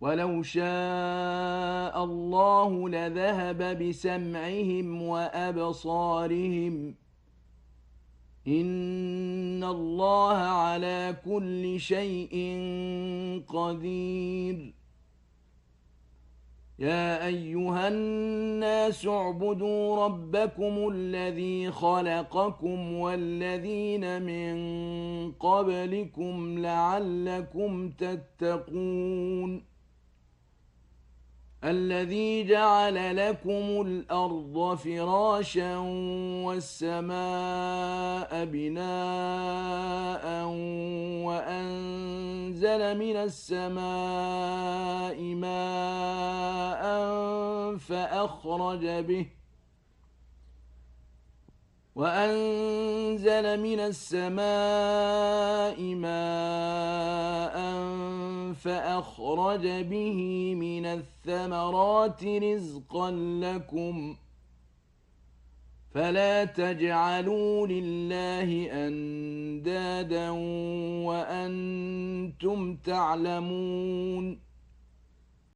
ولو شاء الله لذهب بسمعهم وأبصارهم إن الله على كل شيء قدير. يا أيها الناس اعبدوا ربكم الذي خلقكم والذين من قبلكم لعلكم تتقون الذي جعل لكم الأرض فراشا والسماء بناء وأنزل من السماء ماء فأخرج به من الثمرات رزقا لكم فلا تجعلوا لله أندادا وأنتم تعلمون